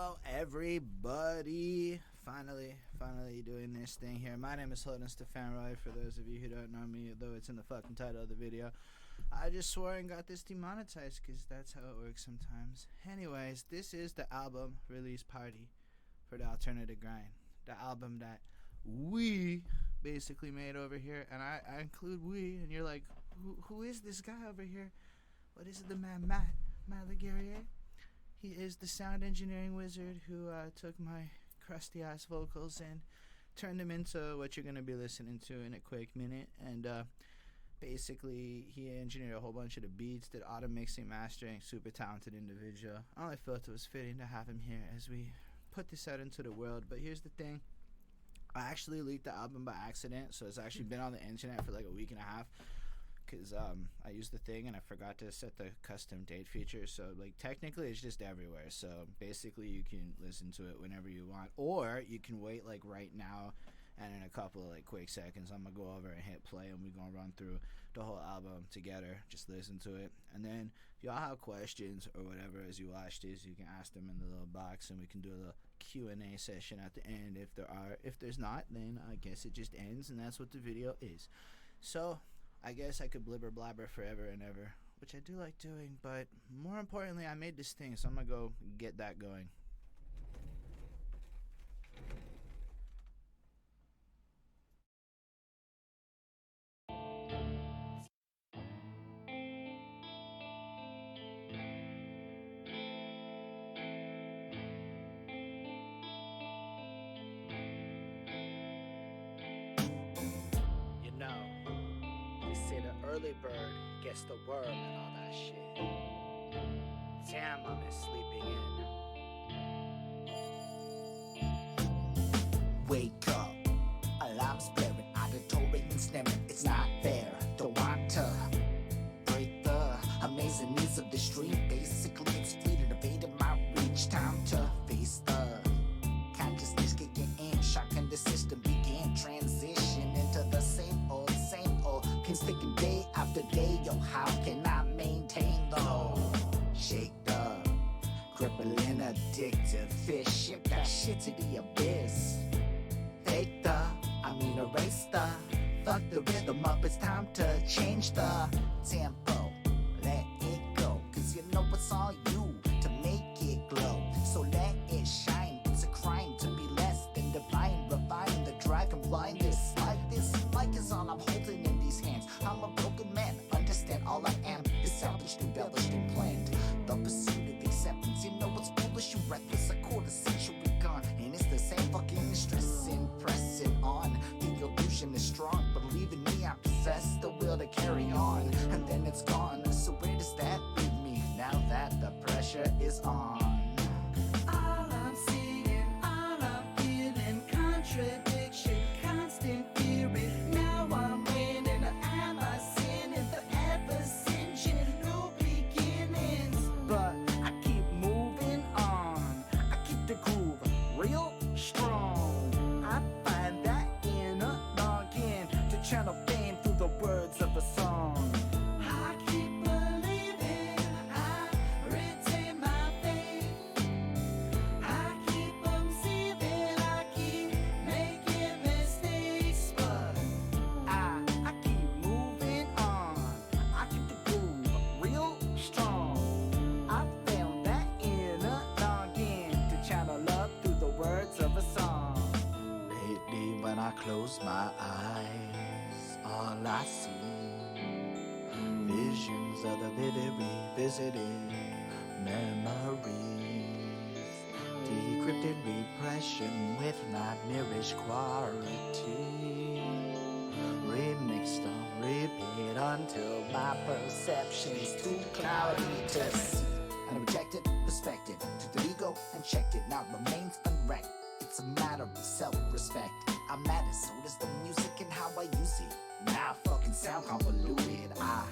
Hello everybody, finally doing this thing here. My name is Holden Stephan Roy, for those of you who don't know me, though it's in the fucking title of the video. I just swore and got this demonetized because that's how it works sometimes. Anyways, this is the album release party for the Alternative Grind, the album that we basically made over here, and I include we, and you're like, who is this guy over here? What is it, the man Matt Laguerriere? He is the sound engineering wizard who took my crusty ass vocals and turned them into what you're going to be listening to in a quick minute. And basically he engineered a whole bunch of the beats, did auto mixing, mastering, super talented individual. I only felt it was fitting to have him here as we put this out into the world. But here's the thing, I actually leaked the album by accident, so it's actually been on the internet for like a week and a half. Because I used the thing and I forgot to set the custom date feature, so like technically it's just everywhere. So basically you can listen to it whenever you want, or you can wait like right now, and in a couple of like quick seconds I'm gonna go over and hit play and we're gonna run through the whole album together. Just listen to it, and then if y'all have questions or whatever as you watch this, you can ask them in the little box and we can do a little Q&A session at the end if there are. If there's not, then I guess it just ends and that's what the video is. So I guess I could blibber blabber forever and ever, which I do like doing, but more importantly, I made this thing, so I'm gonna go get that going. You know, they say the early bird gets the worm and all that shit. Damn, I'm sleeping in. Wake up, alarms blaring, auditory and snaring. It's not fair, don't want to break the amazing needs of the stream. Basically, it's fleeting, evading my reach. Time to face the consciousness kicking in, shocking the system, begin transition into the same old, sticking day after day. Yo, how can I maintain though? Shake the crippling addictive fish, ship that shit to the abyss. Fake erase the fuck the rhythm up. It's time to change the tempo, let it go, cause you know it's all you to make it glow. So let it shine, it's a crime to be less than divine. Refine the dragonfly, this mic is all I'm holding in these hands. I'm a broken man, understand all I am established, embellished and planned. The pursuit of acceptance, you know it's foolish and reckless. A quarter century gone, and it's the same fucking stressing, pressing on. The illusion is strong, believe in me, I possess the will to carry on. And then it's gone, so where does that leave me now that the pressure is on? All I'm seeing, all I'm feeling, contradiction, constant fearing. Now I'm winning, am I sinning? Forever singeing, new beginnings. But I keep moving on, I keep the groove real strong. I find that inner longing to channel pain through the words of a song. I keep believing, I retain my faith. I keep seething, I keep making mistakes, but I keep moving on, I keep the groove real strong. I found that inner longing to channel love through the words of a song. Lately when I close my eyes, all I see visions of the vivid revisited memories, decrypted repression with nightmarish quality, remixed on repeat until my perception's too cloudy to see. And I rejected, respected, took the ego and checked it, now remains unwrecked. It's a matter of self-respect. I'm at it, so does the music and how I use it. Now I fucking sound convoluted. I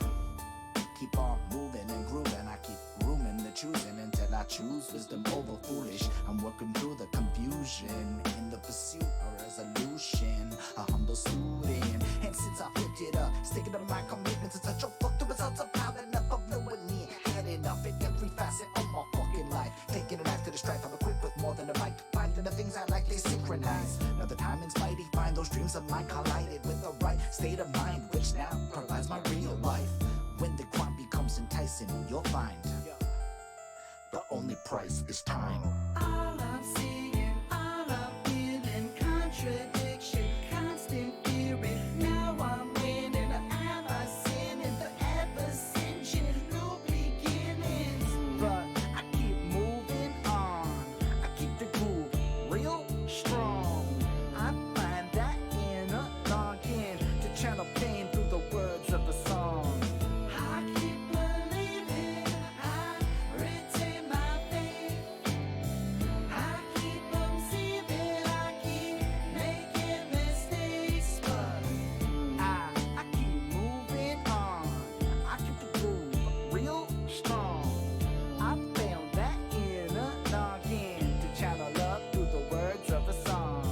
keep on moving and grooving, I keep rooming the choosing until I choose wisdom over foolish. I'm working through the confusion in the pursuit of resolution, a humble student. And since I flipped it up, sticking to my commitment to such a fuck the results of piling up of knowing me, heading up in every facet of my fucking life, taking it back to the strife. I'm equipped with more synchronized. Now the timing's mighty, find those dreams of mine collided with the right state of mind, which now provides my real life. When the grind becomes enticing, you'll find the only price is time. All I'm seeing, all I'm feeling, contradiction, constant fury. Now I'm winning, am I sinning? Forever singeing, new beginnings. But I keep moving on, I keep the groove real strong. I find that inner longing to channel pain through the words of a song. I keep believing, I retain my faith. I keep believing, I keep making mistakes, but I keep moving on, I keep the groove real strong. I found that inner longing to channel love through the words of a song.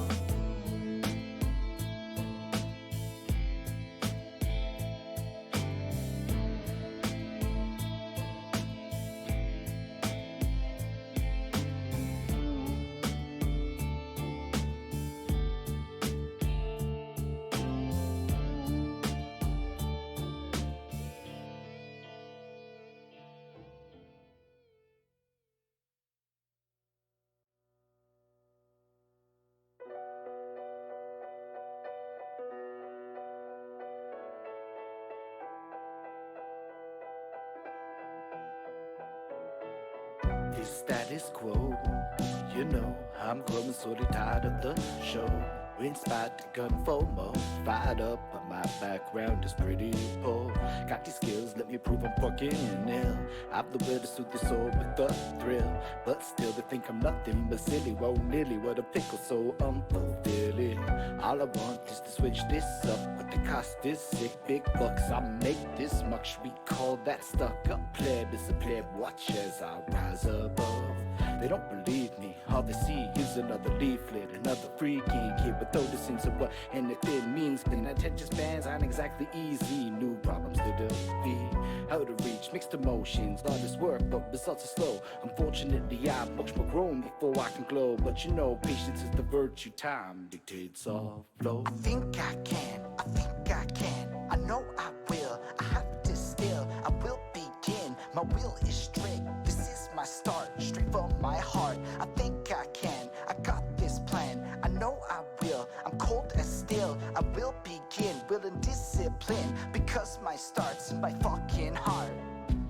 The status quo, you know, I'm growing sort of tired of the show. Inspired to gun for more, fired up, but my background is pretty poor. Got these skills, let me prove I'm fucking ill. I've the will to soothe the soul with a thrill, but still they think I'm nothing but silly. Whoa, nearly what a pickle, so unfulfilling. All I want is to switch this up, but the cost is sick. Big bucks, I make this much. We call that stuck up pleb. It's a pleb, watch as I rise above. They don't believe me, all they see is another leaflet, another freaking kid with noticing of what anything means. Then attention spans aren't exactly easy, new problems to defeat. How to reach mixed emotions, all this work, but results are slow. Unfortunately, I'm much more grown before I can glow. But you know, patience is the virtue, time dictates all flow. I think I can, I think I can, I know I will, I have to still, I will begin, my will is strict, this is my start, straight from my heart, I think I can, I got this plan, I know I will, I'm cold as steel, I will begin, will and discipline, because my start's in my fucking heart.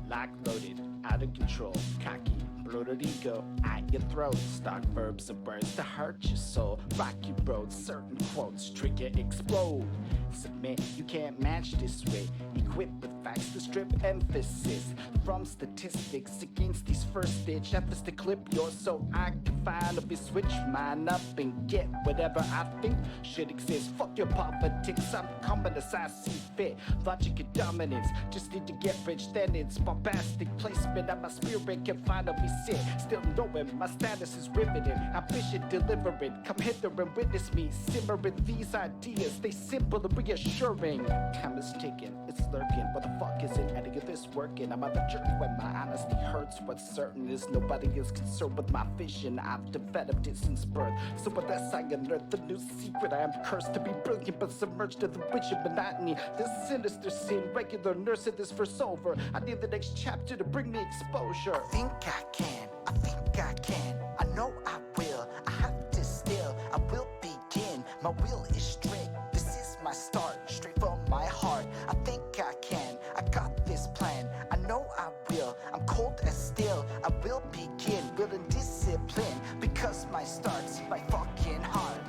Like loaded, out of control, cocky, bloated ego at your throat. Stock verbs and words to hurt your soul. Rocky roads, certain quotes, trigger explode. Submit, you can't match this way. Equipped with facts to strip emphasis from statistics against these first stage efforts to clip yours, so I can finally switch mine up and get whatever I think should exist. Fuck your politics, I'm coming as I see fit. Logic and dominance, just need to get rich, then it's bombastic placement and my spirit can finally sit. Still knowing my status is riveting, ambition delivering. Come hither and witness me simmering these ideas, they simple and reassuring. Time is ticking, it's lurking, what the fuck isn't any of this working? I'm on the journey when my honesty hurts. What's certain is nobody is concerned with my vision, I've developed it since birth. So unless I unearth the new secret, I am cursed to be brilliant but submerged in the rigid monotony. This sinister sin, regular nursing this verse over. I need the next chapter to bring me exposure. I think I can, I think I can, I know I will, I have to still, I will begin, my will is strict, this is my start, straight from my heart, I think I can, I got this plan, I know I will, I'm cold as steel, I will begin, will and discipline, because my start's in my fucking heart.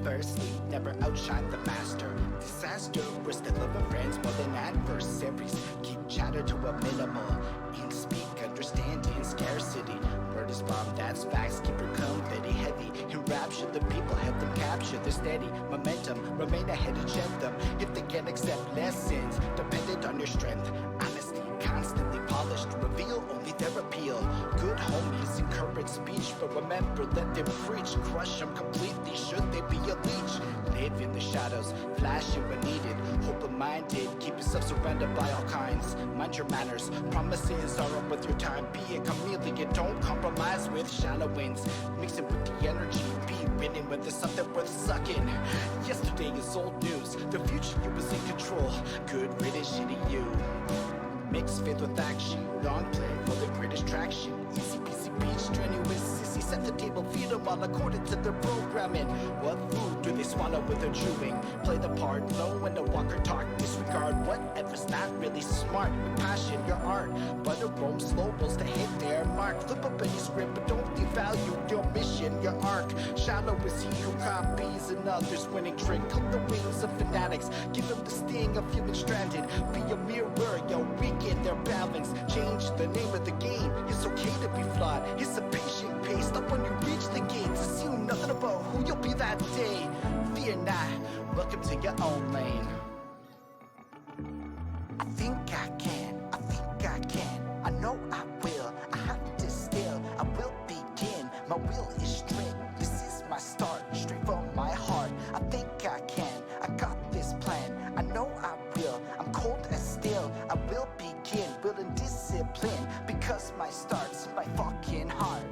Firstly, never outshine the master. Disaster, we're still loving friends more than adversaries. Keep chatter to a minimal. Ink speak, understanding scarcity. Word is bomb, that's facts. Keep your confetti heavy. Enrapture the people, help them capture the steady momentum. Remain ahead and check them. If they can't accept lessons, dependent on your strength. Honesty, constantly polished. Reveal only their appeal. Good good homies encourage speech, but remember, let them preach. Crush them completely, should they be a leech? Live in the shadows, flashing when needed. Open-minded, keep yourself surrounded by all kinds. Mind your manners, promises are up with your time. Be a chameleon, don't compromise with shallow winds. Mix it with the energy, be winning when there's something worth sucking. Yesterday is old news, the future you was in control. Good riddance, shitty you. Mix faith with action, long play for the greatest traction. Easy peasy peach, strenuous sissy, set the table, feed them all according to their programming. What food do they swallow with their chewing? Play the part, know when to walk or talk, disregard whatever's not really smart. With passion, your art, but it roams slow rolls to hit their mark. Flip up any script, but don't devalue your mission, your arc. Shallow is he who copies another's winning trick. Clip the wings of fanatics, give them the sting of feeling stranded. Be a mirror, yo, weaken their balance. Change the name of the game, it's okay to be flawed. It's a patient pace, stop when you reach the gates. Assume nothing about who you'll be that day. Fear not, welcome to your own lane. I think I can, I think I can, I know I will, I have to still, I will begin, my will is strict, this is my start, straight from my heart. I think I can, I got this plan, I know I will, I'm cold as steel, I will begin, will and discipline, because my start's my fucking heart.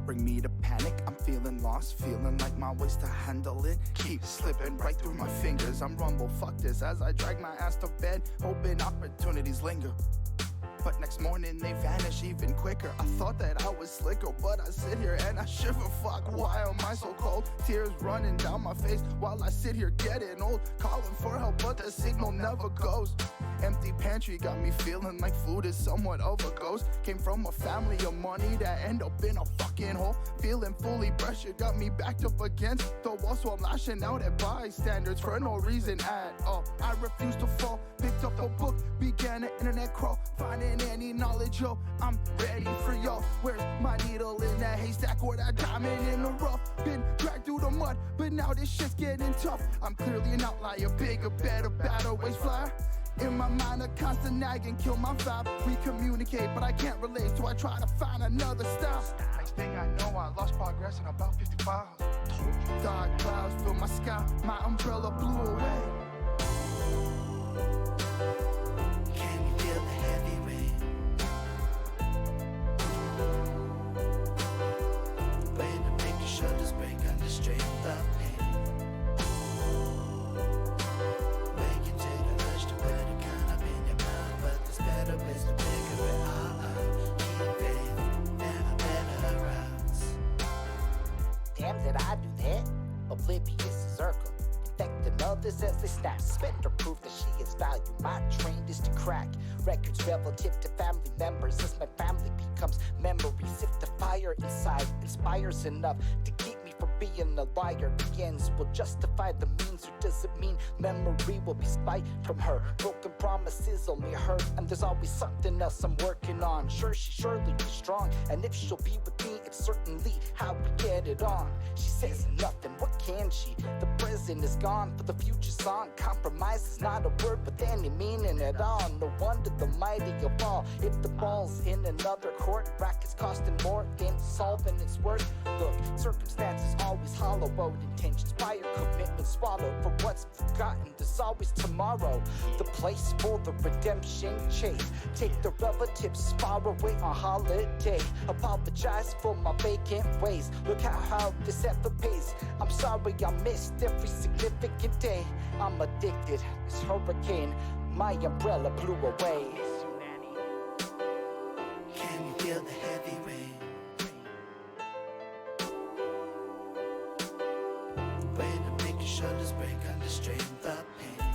Bring me to panic, I'm feeling lost, feeling like my ways to handle it keep slipping right through my fingers. I'm rumble, fuck this, as I drag my ass to bed, hoping opportunities linger. But next morning they vanish even quicker. I thought that I was slicker, but I sit here and I shiver. Fuck, why am I so cold? Tears running down my face while I sit here getting old. Calling for help, but the signal never goes. Empty pantry got me feeling like food is somewhat of a ghost. Came from a family of money that end up in a fucking hole. Feeling fully pressured got me backed up against the wall, so I'm lashing out at bystanders for no reason at all. I refuse to fall, picked up a book, began an internet crawl, finding any knowledge, yo, I'm ready for y'all. Where's my needle in that haystack or that diamond in the rough? Been dragged through the mud, but now this shit's getting tough. I'm clearly an outlier, bigger, better, badder, ways flyer. In my mind, a constant nagging, kill my vibe. We communicate, but I can't relate, so I try to find another style. Next thing I know, I lost progress in about 50 miles. Dark clouds fill my sky, my umbrella blew away. Can you feel the heavy rain? The way to make your shoulders break under strain, the pain. Waking to the urge to put a gun up in your mouth, but there's better ways to figure it out. Keep faith, there are better routes. Damn, did I do that? Oblivious as Urkel. Infecting others as they snap. Spend to prove that she is value. My train is to crack records relative to family members as my family becomes memories. If the fire inside inspires enough to keep me from being a liar, the ends will justify the means. Or does it mean memory will be spite from her? Broken promises only hurt, and there's always something else I'm working on. Sure, she surely be strong, and if she'll be with me, it's certainly how we get it on. She says nothing, what can she? The present is gone for the future song. Compromise is not a word with any meaning at all. No wonder the mighty of all. If the ball's in another court, brackets costing more than solving its worth. Look, circumstances always hollow out intentions. Prior commitments swallowed for what's forgotten. There's always tomorrow. The place for the redemption chase. Take the relatives far away on holiday. Apologize for my vacant ways. Look how this ever pays. I'm sorry I missed every significant day. I'm addicted. This hurricane, my umbrella blew away. Can you feel the heavy rain? The way to make your shoulders break under strain, the pain.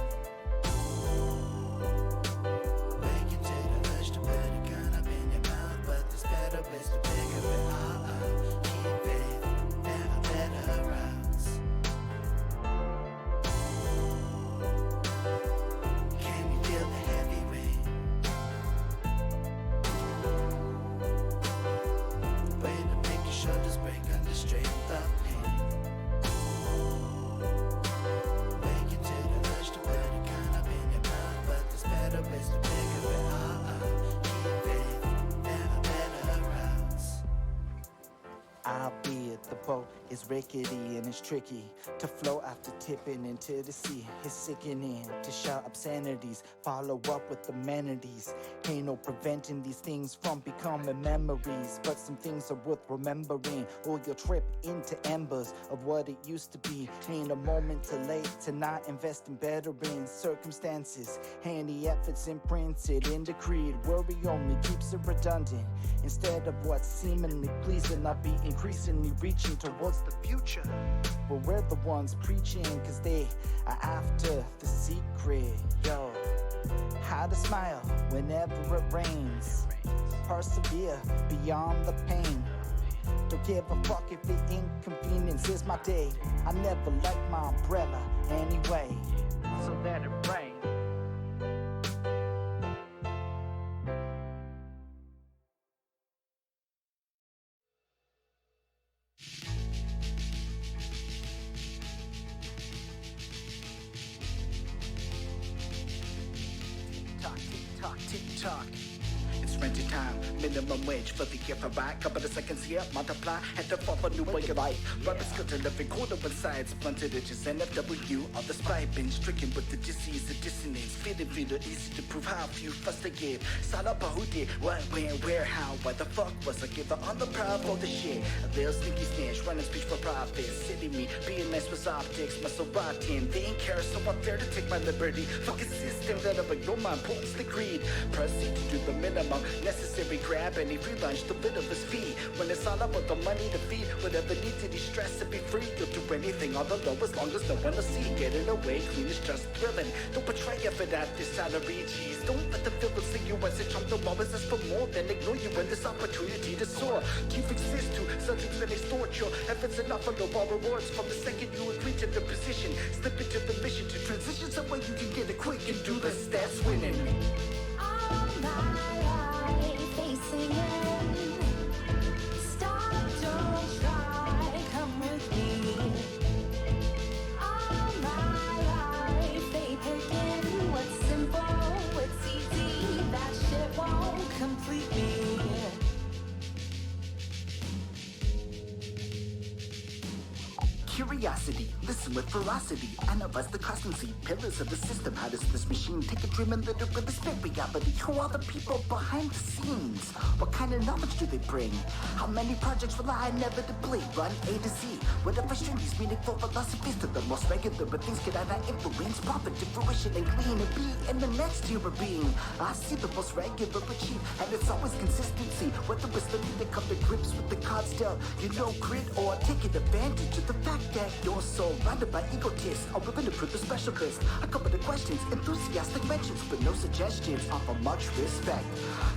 is rickety and it's tricky to flow after tipping into the sea. It's sickening to shout obscenities, follow up with amenities. Ain't no preventing these things from becoming memories, but some things are worth remembering, or you'll trip into embers of what it used to be. Ain't a moment too late to not invest in bettering circumstances. Any efforts imprinted in the creed, worry only keeps it redundant. Instead of what's seemingly pleasing, I'll be increasingly reaching towards the future. But we're the ones preaching, cause they are after the secret. Yo, how to smile whenever it rains, persevere beyond the pain. Don't give a fuck if it inconveniences my day. I never like my umbrella anyway, so let it rain. Tick-tock, tick-tock. It's rented time, minimum wage for the year for right. Couple of seconds here, multiply, had to fall for new way of life. Rubber skills are living quarter one sides, blunted edges, NFW. All the spite been stricken with the disease of dissonance. Feeling easy to prove how few fuss they give. Sign up a who did, what, when, where, how, why the fuck was I given on the proud for the shit? A little sneaky snitch, running speech for profit. City me, being nice with optics, muscle rotten. They ain't care, so I'm there to take my liberty. Fucking system that I've ignored my importance to greed. Proceed to do the minimum necessary, grab any free lunch to bit of his fee. When it's all about the money to feed, whatever needs to de-stress and be free. You'll do anything on the low as long as no one will see. Getting away clean is just thrilling. Don't betray effort at this salary, jeez. Don't let the feelings see you as a chump. They'll always ask for more, then ignore you when this opportunity to soar. Keep exist to subjects that extort your efforts enough for no all rewards. From the second you agree to the position, slip into the mission to transition somewhere you can get it quick and do this. That's winning. All my life facing in. Stop, don't try, come with me. All my life they picking what's simple, what's easy. That shit won't complete me. Curiosity, listen with ferocity, analyze the constancy, pillars of the system. How does this machine take a dream and let it really spit reality? Who are the people behind the scenes? What kind of knowledge do they bring? How many projects rely inevitably run A to Z? Whatever string these meaningful philosophies to the most regular, but things get out of influence, profit to fruition and clean and be in the next tier of being. I see the most regular achieve, and it's always consistency. Whether it's the need to come to grips with the cards dealt, you know, grit or taking advantage of the fact that you're so surrounded by egotists, are willing to prove the specialist. A couple of questions, enthusiastic mentions, but no suggestions. Offer much respect.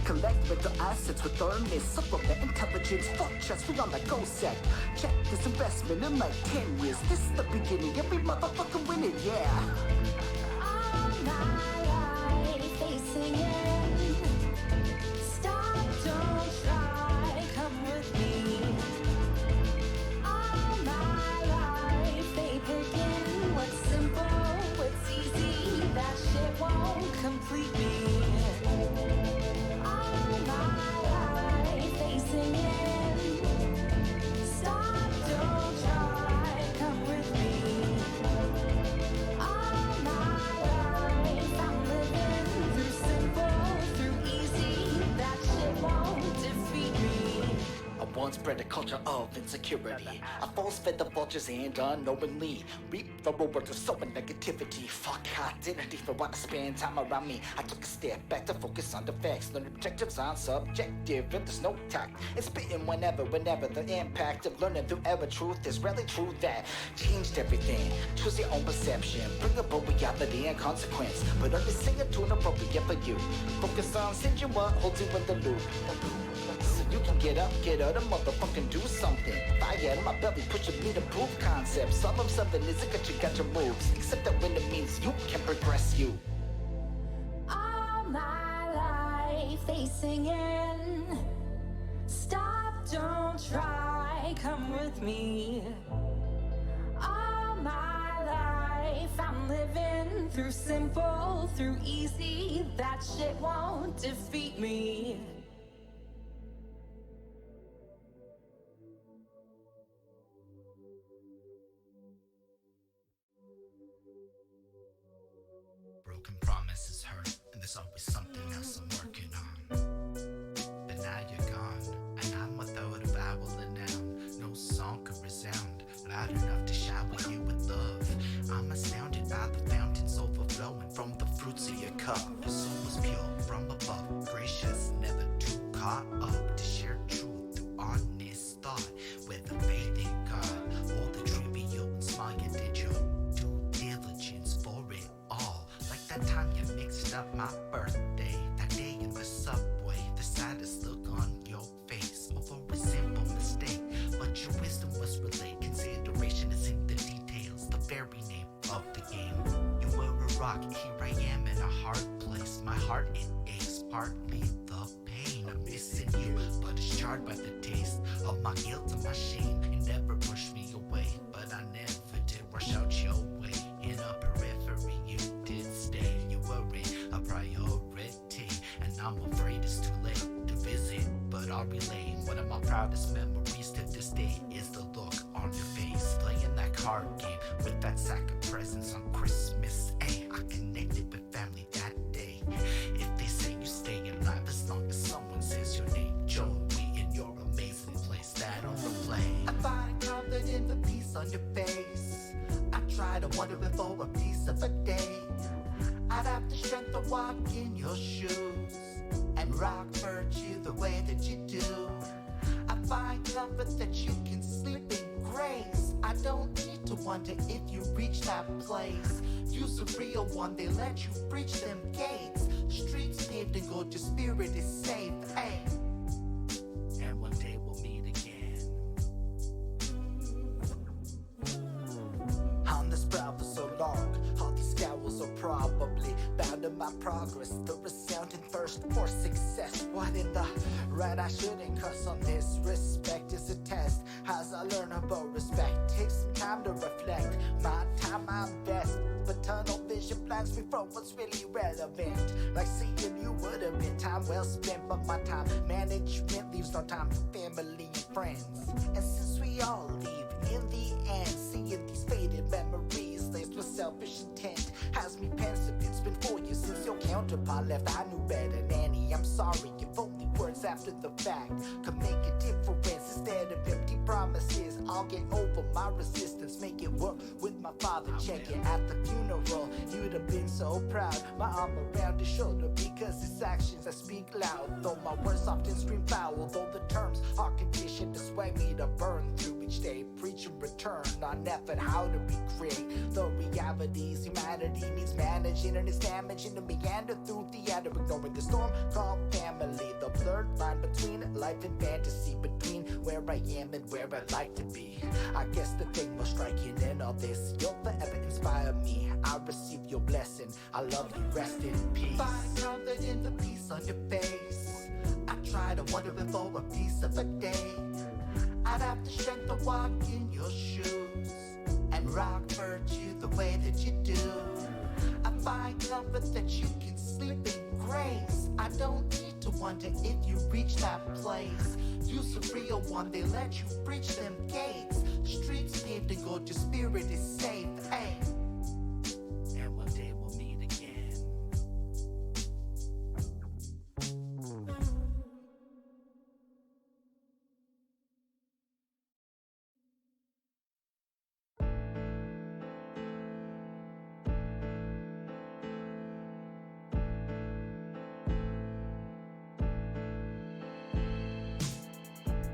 Collect mental assets with earnest, supplement intelligence. Fuck checks, we on that go set. Check this investment in like 10 years. This is the beginning, every motherfucker winning, yeah. All my life facing in. Stop, don't try, come with me. All my life they picking what's simple, what's easy. That shit won't complete me. All my life facing in. Stop, don't try, come with me. All my life I'm living through simple, through easy. That shit won't defeat me. I once bred a culture of insecurity. I force-fed the vultures and unknowingly reap the rewards of so much negativity. Fuck identity for what I spend time around me. I took a step back to focus on the facts. Learn objectives on subjective, and there's no tact. It's spitting whenever the impact of learning through error. Truth is rarely true that changed everything. Choose your own perception, bring about reality and consequence, but only sing a tune appropriate for you. Focus on singing what holds you in the loop. So you can get up and motherfucking do something. Fire in my belly, pushing me to prove concepts. All I'm something is it got your moves. Except that when it means you can progress you. All my life facing in. Stop, don't try, come with me. All my life I'm living through simple, through easy. That shit won't defeat me. there's always something else I'm working on. But now you're gone, and I'm without a vowel and noun. No song could resound loud enough to shower you with love. I'm astounded by the fountains overflowing from the fruits of your cup. Your soul was pure from above, gracious, never too caught up to share truth through honest thought. With a faith in God, all the trivial and small, you did your due diligence for it all. Like that time you mixed up my birthday, that day in the subway, the saddest look on your face over a simple mistake. But your wisdom was relayed, consideration is in the details, the very name of the game. You were a rock, here I am in a hard place. My heart it aches, partly the pain of missing you, but it's jarred by the taste of my guilt and my shame. You never pushed me away, but I never did rush out your way. In a periphery you did stay, you weren't a priority, and I'm afraid it's too late to visit, but I'll relay. One of my proudest memories to this day is the look on your face, playing that card game with that sack of presents on Christmas. Hey, I connected with family that day. If they say you stay alive as long as someone says your name, join me in your amazing place that on the play. I find comfort in the peace on your face. I try to wonder if for a piece of a day I'd have the strength to walk in your shoes and rock virtue the way that you do. I find comfort that you can sleep in grace. I don't need to wonder if you reach that place. You's a real one, they let you breach them gates. Streets paved in gold, your spirit is safe. Hey, and one day we'll meet again. On this prowl for so long, all these scowls are probably bound to my progress. The resounding thirst for success. What in the right I shouldn't cuss on this. Respect is a test. As I learn about respect, take some time to reflect. My time I'm best, but tunnel vision blinds me from what's really relevant. Like seeing you would have been time well spent, but my time management leaves no time for family and friends. And since we all leave in the end, seeing these faded memories laced with selfish intent has me pensive. It's been 4 years since your counterpart left. I knew better, Nanny. I'm sorry if only words after the fact could make a difference instead of empty promises. I'll get over my resistance, make it work with my father. Check it at the funeral, you'd have been so proud. My arm around his shoulder because his actions that speak loud. Though my words often scream foul, though the terms are conditioned to sway me to burn through each day. Preach and return on effort, how to recreate the realities humanity needs managing, and it's damaging to meander through theater, ignoring the storm called family. The blurred line between life and fantasy, between where I am and where I'd like to be. I guess the thing most striking in all this, you'll forever inspire me. I receive your blessing, I love you, rest in peace. Find comfort in the peace on your face. I try to wonder if for a piece of a day I'd have the strength to walk in your shoes and rock virtue the way that you do. I find comfort that you can sleep in grace. I don't need to wonder if you reach that place. You's a real one, they let you breach them gates. Streets paved in gold, your spirit is safe. Hey, and one day we'll meet again.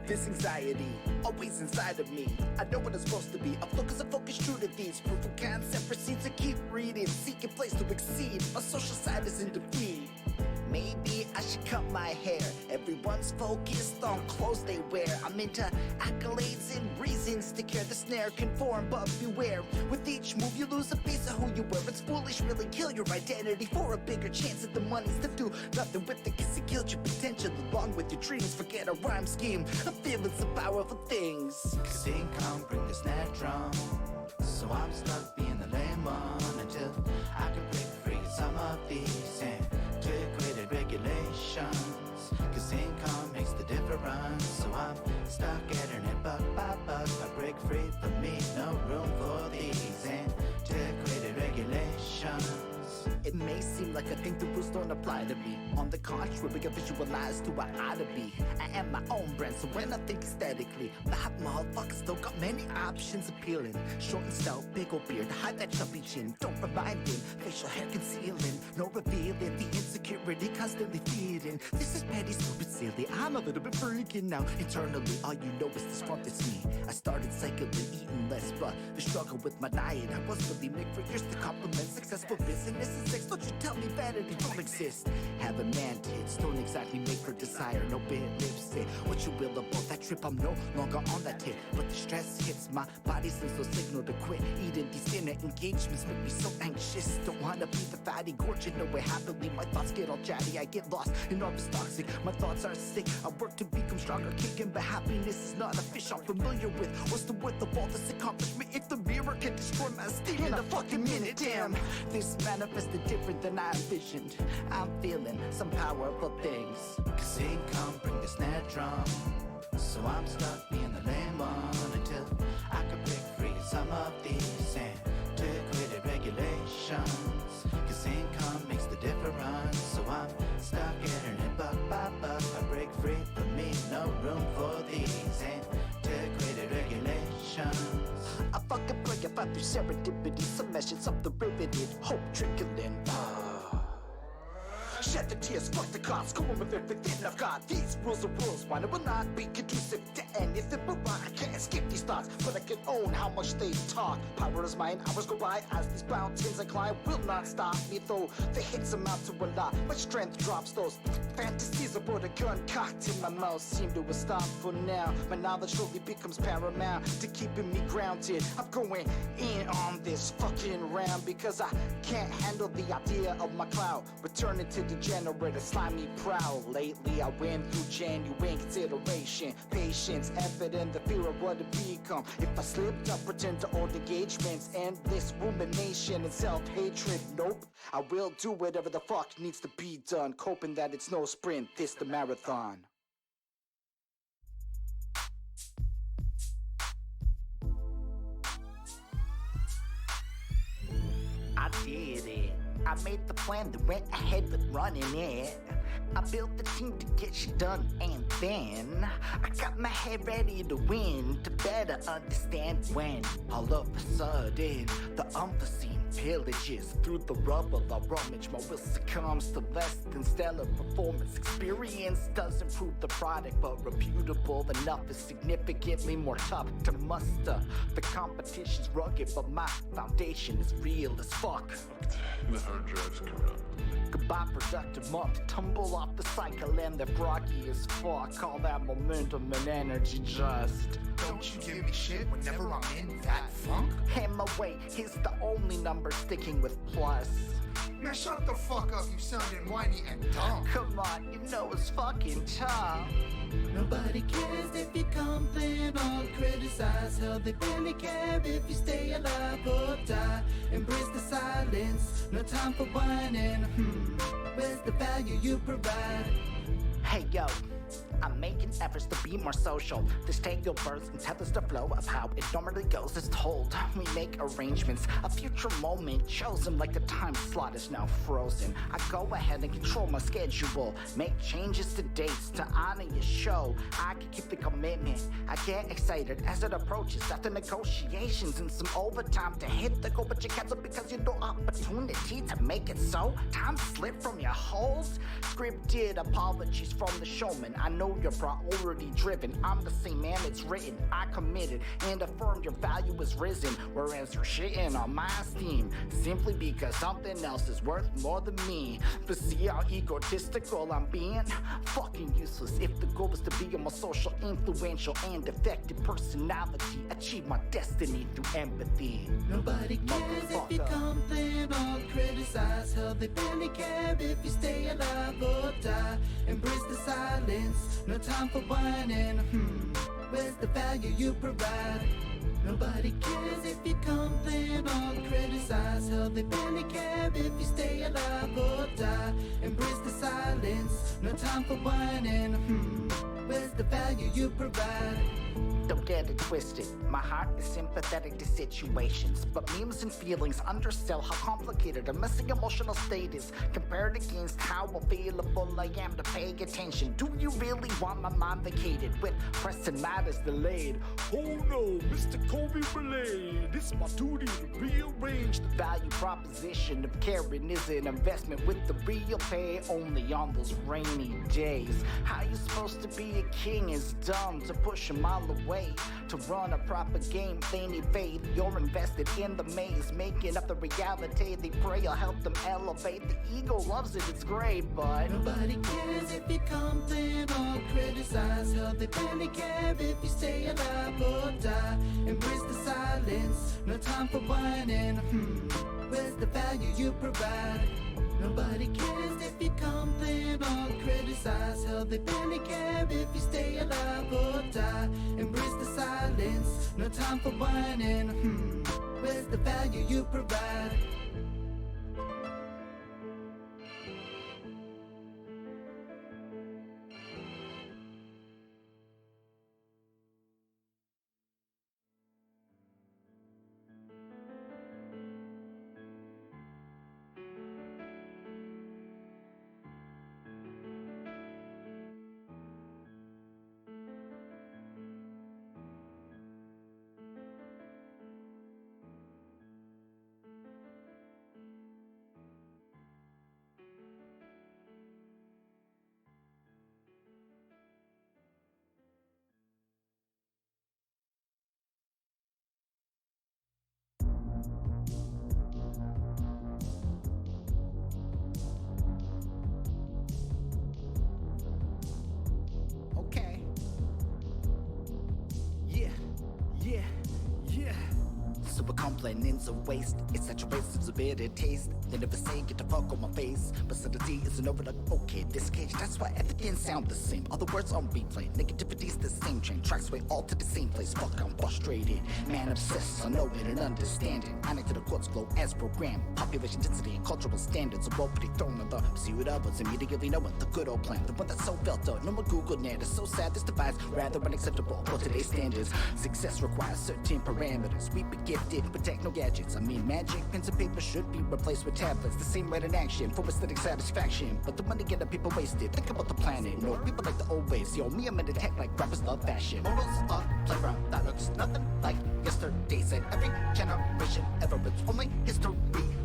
This anxiety, always inside of me. I know what it's supposed to be. A focus true to these. Proof of concept proceeds to keep reading. Seeking place to exceed. My social side is in defeat. Maybe I should cut my hair. Everyone's focused on clothes they wear. I'm into accolades and reasons to care. The snare can form, but beware. With each move you lose a piece of who you were. It's foolish, really kill your identity for a bigger chance at the money's to do nothing with it, cause it killed your potential along with your dreams. Forget a rhyme scheme. A feeling's of powerful things. Cause income bring the snare drum. So I'm stuck being the lame one until I can break free of some of these antiquated regulations. Cause income makes the difference. So I'm stuck getting it buck by buck. I break free for me, no room for these antiquated regulations. It may may seem like I think the rules don't apply to me. On the contrary, I visualize who I ought to be. I am my own brand, so when I think aesthetically, that motherfucker still got many options appealing. Short and stout, big old beard, hide that chubby chin. Don't remind him, facial hair concealing, no revealing, the insecurity constantly feeding. This is petty, stupid, silly, I'm a little bit freaking now. Internally, all you know is this front is me. I started cycling, eating less, but the struggle with my diet. I was really made for years to compliment successful business and sex. Don't you tell me vanity don't exist. Having man tits don't exactly make for desire. No bit lips say what you will about that trip. I'm no longer on that tip, but the stress hits my body sends no signal to quit. Eating these dinner engagements make me so anxious. Don't wanna be the fatty, gorging away happily. My thoughts get all chatty, I get lost in all this toxic. My thoughts are sick, I work to become stronger, kicking, but happiness is not a fish I'm familiar with. What's the worth of all this accomplishment if the mirror can destroy my esteem in a fucking minute? Damn, this manifested different than I envisioned. I'm feeling some powerful things. Cause income bring the snare drum, so I'm stuck being the lame one until I can break free of some of these antiquated regulations. Cause income makes the difference, so I'm stuck getting it buck by buck. I break free from me, no room for these antiquated regulations. I fucking break if I through serendipity, some measures of the riveted hope trickling. Shed the tears, fuck the cops, going with everything I've got. These rules are rules, mine will not be conducive to anything but I can't escape these thoughts, but I can own how much they talk. Power is mine, hours go by as these mountains I climb. Will not stop me though, the hits amount to a lot. My strength drops, those fantasies about a gun cocked in my mouth seem to have stopped for now. My knowledge slowly becomes paramount to keeping me grounded. I'm going in on this fucking round because I can't handle the idea of my cloud returning to degenerate, a slimy proud. Lately I went through genuine consideration, patience, effort, and the fear of what to become. If I slipped up, pretend to old engagements, endless rumination and self-hatred. Nope, I will do whatever the fuck needs to be done, coping that it's no sprint, this the marathon. I did it. I made the plan that went ahead with running it. I built the team to get shit done, and then I got my head ready to win, to better understand when all of a sudden the unforeseen pillages through the rubble I rummage. My will succumbs to less than stellar performance. Experience does improve the product, but reputable enough is significantly more tough to muster. The competition's rugged, but my foundation is real as fuck. The hard drive's corrupt. Goodbye productive month, tumble off the cycle and they're groggy as fuck. All that momentum and energy just Don't you give me shit whenever I'm in that funk? and my weight is the only number sticking with plus. Man, shut the fuck up, you sounding whiny and dumb. Come on, you know it's fucking tough. Nobody cares if you complain or criticize. Hell, they barely care if you stay alive or die. Embrace the silence, no time for whining. Where's the value you provide? Hey yo, I'm making efforts to be more social. This takeovers and tell us the flow of how it normally goes is told. We make arrangements, a future moment chosen like the time slot is now frozen. I go ahead and control my schedule, make changes to dates to honor your show. I can keep the commitment. I get excited as it approaches after negotiations and some overtime to hit the goal, but you cancel because you no opportunity to make it so. Time slipped from your holes. Scripted apologies from the showman. I know you're priority driven. I'm the same man it's written. I committed and affirmed your value is risen, whereas you're shitting on my esteem simply because something else is worth more than me. But see how egotistical I'm being? Fucking useless if the goal is to be a more social, influential, and effective personality. Achieve my destiny through empathy. Nobody cares if you complain or criticize. Hell, they barely care if you stay alive or die. Embrace the silence, no time for whining. Where's the value you provide? Nobody cares if you complain or criticize. Hell, they barely care if you stay alive or die. Embrace the silence, no time for whining. Where's the value you provide? Don't get it twisted. My heart is sympathetic to situations, but memes and feelings undersell how complicated a messy emotional state is compared against how available I am to pay attention. Do you really want my mind vacated with pressing matters delayed? Oh no, Mr. Kobe relayed. It's my duty to rearrange the value proposition of caring is an investment with the real pay only on those rainy days. How you supposed to be a king is dumb to push a mile away. To run a proper game, they need faith. You're invested in the maze, making up the reality. They pray I'll help them elevate. The ego loves it, it's great, but nobody cares if you complain or criticize. Hell, they barely care if you stay alive or die. Embrace the silence, no time for whining. Where's the value you provide? Nobody cares if you complain or criticize. Hell, they barely care if you stay alive or die. Embrace the silence, no time for whining. Where's the value you provide? okay. Yeah. So a complaining's a waste. It's such a waste, it's a bitter taste. They never say get the fuck on my face, but subtlety isn't over like okay, this cage, that's why everything sound the same. All the words on replay, negativity's the same train. Tracks way all to the same place. Fuck, I'm frustrated. Man obsessed on knowing and understanding. I need to the courts flow as programmed. Population density and cultural standards are already thrown on the pursuit of us. Immediately knowing the good old plan, the one that's so felt up. No more Google net, it's so sad this device rather unacceptable for today's standards. Success requires certain parameters. We be gifted with techno gadgets. I mean magic, pens and paper should be replaced with tablets. The same rate in action for aesthetic satisfaction. But the money get the people wasted. Think about the planet. No, people like the old ways. Yo, me I'm in the tech like rappers love fashion. Morals are playground that looks nothing like yesterday's. And every generation ever, it's only history.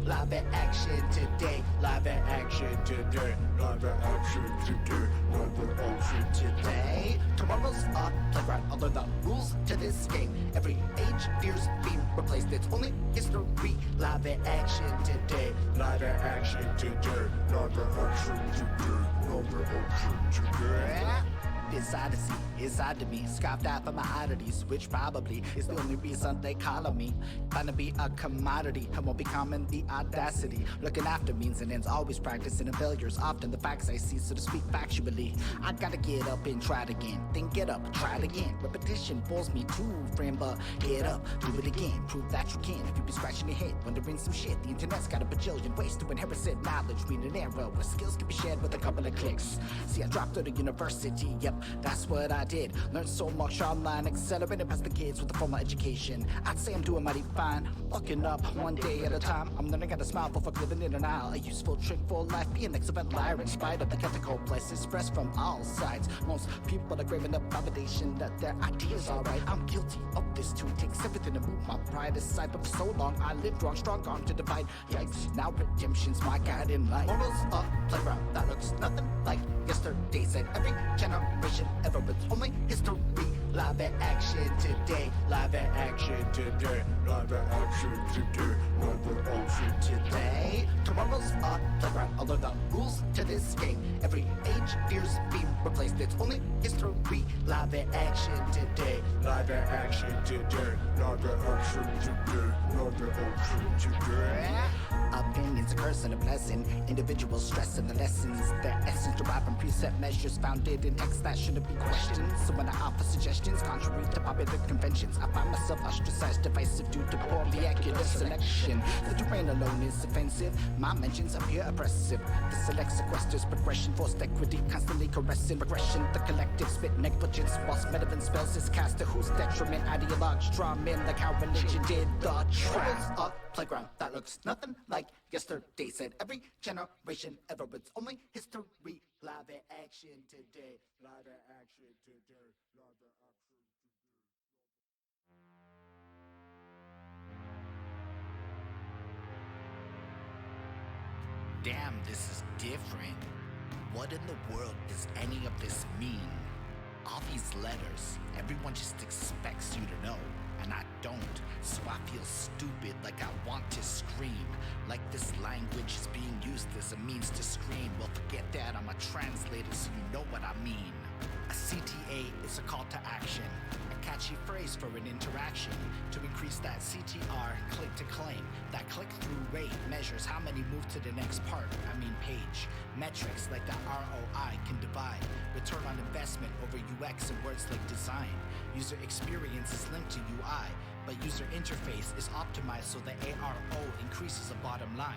Live at action today. Live at action today. Live at action today. Live at action today. Tomorrow's a playground. I'll learn the rules to this game. Every age fears being replaced. It's only history. Live at action today. Live at action today. Live at action today. Live at action today. This odyssey is odd to me, scoffed out for my oddities, which probably is the only reason they call me. Bound to be a commodity, I won't be common the audacity. Looking after means and ends, always practicing and failures. Often the facts I see, so to speak factually. I gotta get up and try it again, then get up, try it again. Repetition bores me too, friend, but get up, do it again. Prove that you can if you be scratching your head, wondering some shit. The internet's got a bajillion ways to inherit said knowledge. Read an era where skills can be shared with a couple of clicks. See, I dropped out of university, yep. That's what I did. Learned so much online, accelerated past the kids with a formal education. I'd say I'm doing mighty fine. Fucking up one day at a time. I'm learning how to smile before living in an aisle. A useful trick for life, be an excellent liar in spite of the critical places expressed from all sides. Most people are craving up validation that their ideas are right. I'm guilty of this too. Takes everything to move my pride aside, but for so long I lived wrong, strong arm to divide. Yikes, now redemption's my guiding light. Morals a playground that looks nothing like yesterday's. And every generation ever, it's only history. Live at action today. Live at action today. Live at action today. Live at action today. Tomorrow's a playground. I'll learn the rules to this game. Every age fears being replaced. It's only history. Live at action today. Live at action today. Live at action today. Live at action today. Opinions, a curse and a blessing. Individual stress and the lessons. Their essence derived from preset measures founded in X that shouldn't be questioned. So when I offer suggestions, questions contrary to popular conventions. I find myself ostracized, divisive due to poor vernacular selection. The terrain alone is offensive. My mentions appear oppressive. The select sequesters progression, forced equity, constantly caressing regression. The collective spit negligence, whilst Medivin spells is cast to whose detriment ideologues draw men like how religion did the trolls. A playground that looks nothing like yesterday, said every generation ever. It's only history. Live in action today. Live in action today. Live in action today. Damn, this is different. What in the world does any of this mean? All these letters, everyone just expects you to know, and I don't, so I feel stupid, like I want to scream, like this language is being used as a means to scream. Well, forget that, I'm a translator, so you know what I mean. A CTA is a call to action, a catchy phrase for an interaction. To increase that CTR, click to claim. That click-through rate measures how many move to the next part, page. Metrics like the ROI can divide. Return on investment over UX and words like design. User experience is linked to UI, but user interface is optimized so the ARO increases the bottom line.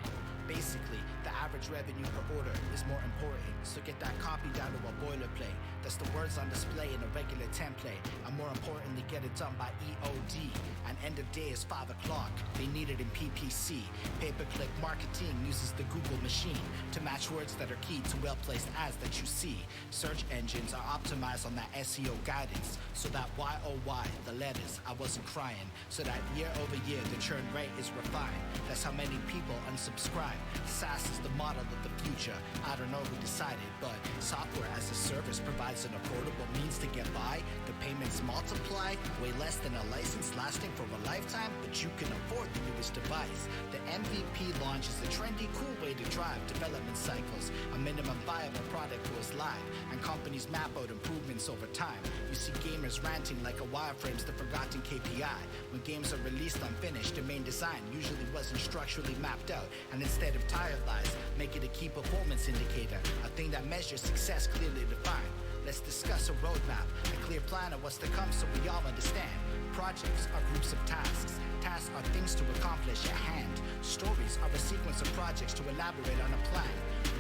Basically, the average revenue per order is more important, so get that copy down to a boilerplate. That's the words on display in a regular template, and more importantly, get it done by EOD. And end of day is 5 o'clock. They need it in PPC. Pay-per-click marketing uses the Google machine to match words that are key to well-placed ads that you see. Search engines are optimized on that SEO guidance, so that YOY, the letters, I wasn't crying, so that year over year the churn rate is refined. That's how many people unsubscribe. SaaS is the model of the future. I don't know who decided, but software as a service provides an affordable means to get by. The payments multiply, way less than a license lasting for a lifetime, but you can afford the newest device. The MVP launch is a trendy, cool way to drive development cycles. A minimum viable product goes live, and companies map out improvements over time. You see gamers ranting like a wireframe's the forgotten KPI. When games are released unfinished, the main design usually wasn't structurally mapped out, and instead of tired lies, make it a key performance indicator, a thing that measures success clearly defined. Let's discuss a roadmap, a clear plan of what's to come so we all understand. Projects are groups of tasks. Tasks are things to accomplish at hand. Stories are a sequence of projects to elaborate on a plan.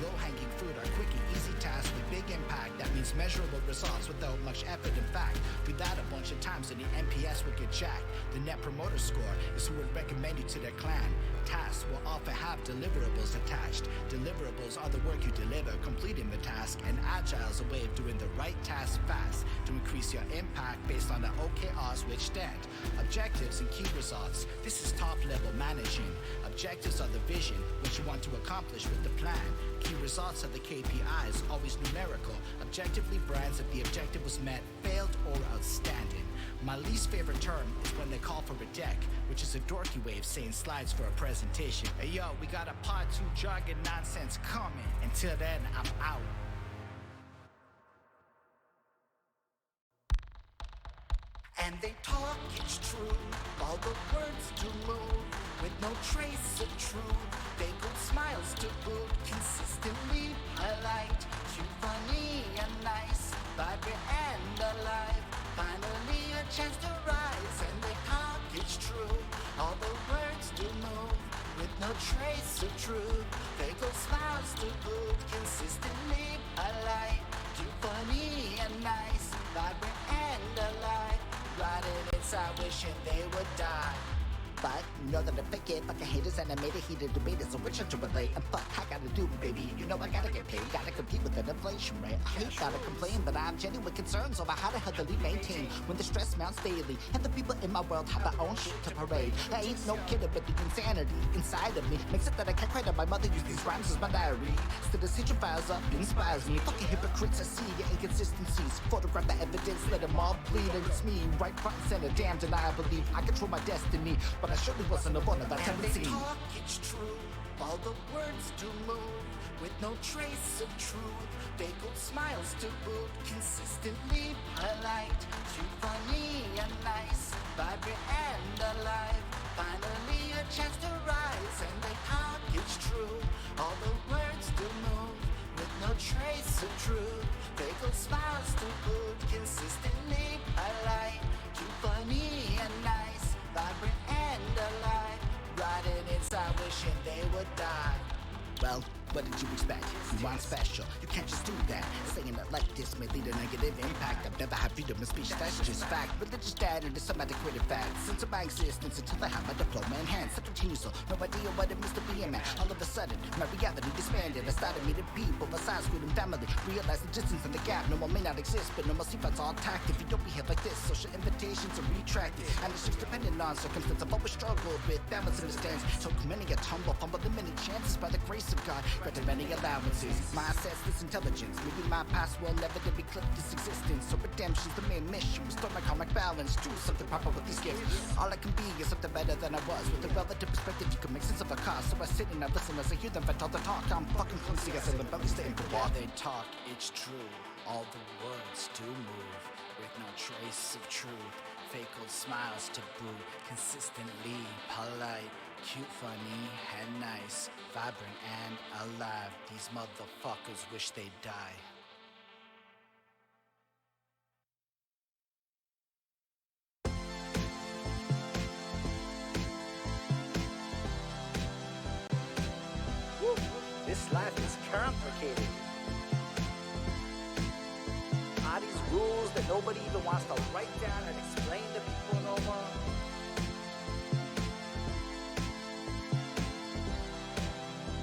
Low-hanging fruit are quick and easy tasks with big impact. That means measurable results without much effort. In fact, do that a bunch of times and the NPS will get jacked. The Net Promoter Score is who would recommend you to their clan. Tasks will often have deliverables attached. Deliverables are the work you deliver, completing the task, and Agile is a way of doing the right task fast to increase your impact based on the OKRs which stand. Objectives and key results. This is top-level managing. Objectives are the vision, which you want to accomplish with the plan. Key results are the KPIs, always numerical. Objectively brands if the objective was met, failed, or outstanding. My least favorite term is when they call for a deck, which is a dorky way of saying slides for a presentation. Hey yo, we got a part 2 jargon nonsense coming. Until then, I'm out. And they talk, it's true, all the words to move, with no trace of truth. They go smiles to boot, consistently polite, too funny and nice, vibrant and alive. Finally a chance to rise, and they talk, it's true, all the words to move, with no trace of truth. They go smiles to boot, consistently polite, too funny and nice, vibrant and alive. Rotted inside wishing they would die. But you know that I fake it, fucking haters, and I made a heated debate. It's a rich to relate, and fuck, I gotta do it, baby. You know I gotta get paid, gotta compete with an inflation rate. I hate gotta complain, but I have genuine concerns over how to healthily maintain when the stress mounts daily, and the people in my world have their own shit to parade. I ain't no kidding, but the insanity inside of me makes it that I can't cry that my mother used these rhymes as my diary. Still the secret files up, inspires me. Fucking hypocrites, I see your inconsistencies. Photograph the evidence, let them all bleed, and it's me, right front and center. Damned and I believe I control my destiny, but I surely wasn't a one of that And they 17. talk, it's true, all the words to move, with no trace of truth. They go smiles to boot, consistently polite, too funny and nice, vibrant and alive. Finally a chance to rise, and they talk, it's true, all the words to move, with no trace of truth. They go smiles to boot, consistently polite. what did you expect? You want special, you can't just do that. Saying it like this may lead to negative impact. I've never had freedom of speech, that's just fact. Religious data is some adequate fact. Since my existence until I have my diploma in hand. So continual, no idea what it means to be a man. All of a sudden, my reality disbanded. I started meeting people besides good and family. Realize the distance and the gap. No one may not exist, but no more seatbelts all tacked. If you don't behave like this, social invitations are retracted. And it's just dependent on circumstance. I've always struggled with balance in the stance. Took many a tumble, fumbled the many chances by the grace of God. Granted many allowances. My assets, this intelligence. Maybe my past will never to be clipped this existence. So redemption's the main mission. Restore my karmic balance. Do something proper with these gifts. All I can be is something better than I was. With a relative perspective, you can make sense of a cause. So I sit and I listen as I hear them vent all the talk. I'm fucking clumsy as I belly staying for While they talk, it's true. All the words do move with no trace of truth. Fake old smiles to boot. Consistently polite, cute, funny, and nice. Vibrant and alive. These motherfuckers wish they'd die. This life is complicated. Are these rules that nobody even wants to write down and explain to people no more?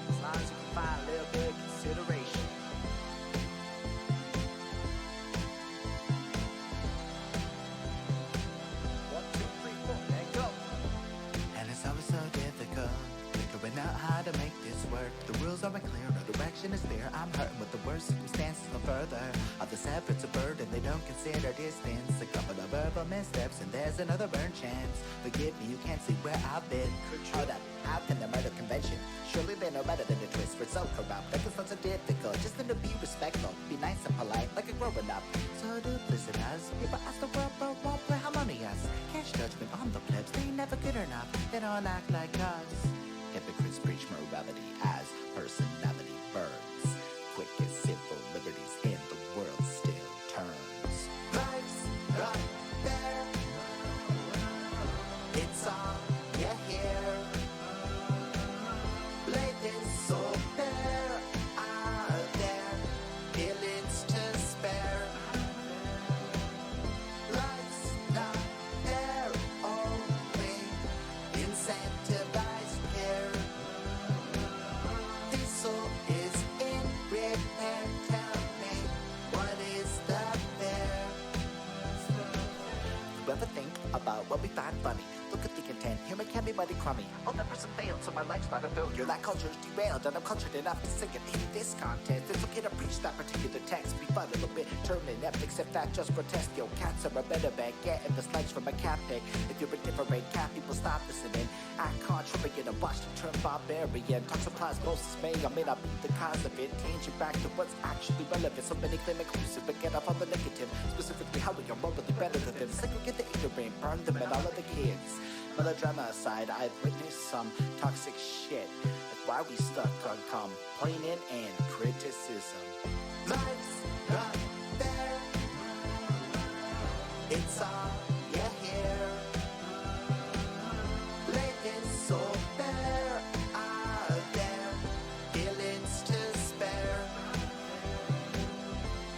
As long as you can find a little bit of consideration. One, two, three, four, and go. And it's always so difficult figuring out how to make this work. The rules aren't clear, no direction is fair. I'm hurting with the worst circumstances no further. Others have it's a burden, they don't consider distance. A couple of verbal missteps and there's another burn chance. Forgive me, you can't see where I've been. Hold up, how can the murder convention? Surely they know better than the twist, we're so corrupt. Like it's not so difficult, just to be respectful. Be nice and polite, like a growing up. So duplicitous, people ask the world but won't play harmonious. Catch judgment on the plebs, they never good enough. They don't act like us. Hypocrites preach morality as personality burns. Quick as civil liberties and the world still turns. Life's right there. It's all you hear. Blazing so bare. Are there feelings to spare? Life's not there. Only incentivized care. This soul is in repair. Tell me, what is the fair? You ever think about what we find funny? Look at the intent, human can be mighty crummy. I'll never failed, so my life's not a failure. That culture's derailed, and I'm cultured enough to sing it in this context. It's okay to preach that particular text. Be fun a little bit, turn Netflix if that just grotesque. Yo, cats are a better bag, getting the slides from a cat pick. If you're a different cat, people stop listening. Act contrary and watch the turn barbarian. Talk supplies, Moses may or may not be the cause of it. Change it back to what's actually relevant. So many claim inclusive, but get off on the negative. Specifically, how we are morally better than them. Segregate the ignorant, burn them and all of the kids. Melodrama aside, I've witnessed some toxic shit. Like why we stuck on complaining and criticism. Life's right there. It's all you hear. Living so bare. Are there feelings to spare?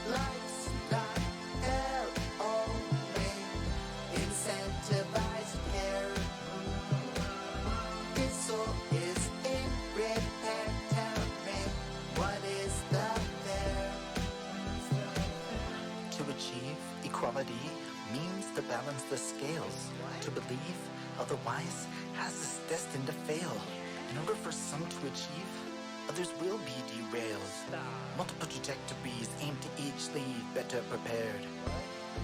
Life's not there. Only incentivized care. This soul is in repair. Tell me, what is the fair? To achieve equality means to balance the scales. To believe otherwise has us destined to fail. In order for some to achieve, others will be derailed. Multiple trajectories aim to each leave better prepared.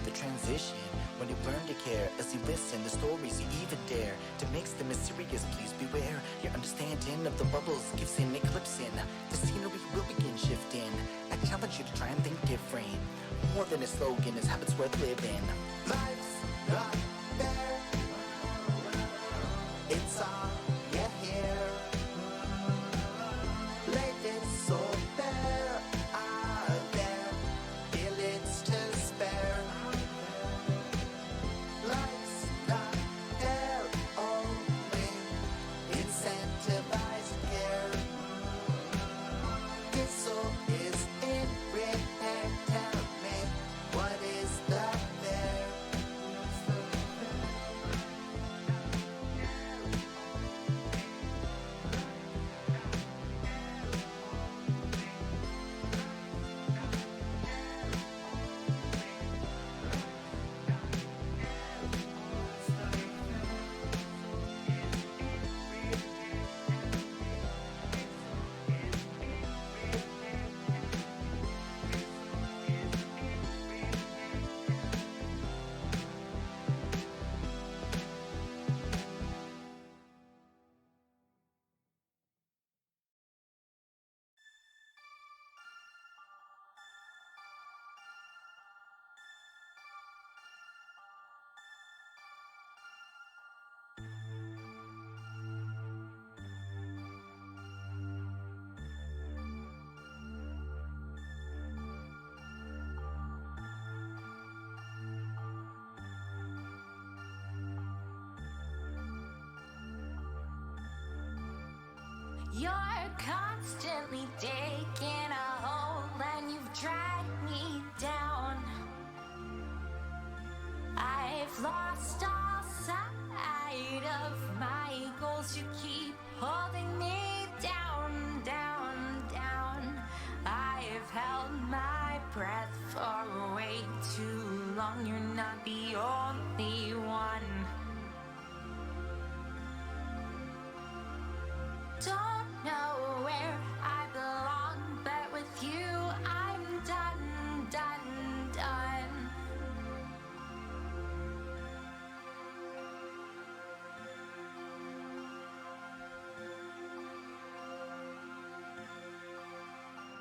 The transition, when you learn to care as you listen, the stories you even dare to mix them as serious, please beware. Your understanding of the bubbles gives in eclipsing. The scenery will begin shifting. I challenge you to try and think different. More than a slogan is habits worth living. Life's right there. It's all you hear. Living so bare. Are there feelings to spare? Life's not there. Only incentivized care. You're constantly digging a hole and you've dragged me down. I've lost all sight of my goals. You keep holding me down, down, down. I've held my breath for way too long. You're not the only one. Don't know where I belong, but with you I'm done, done, done.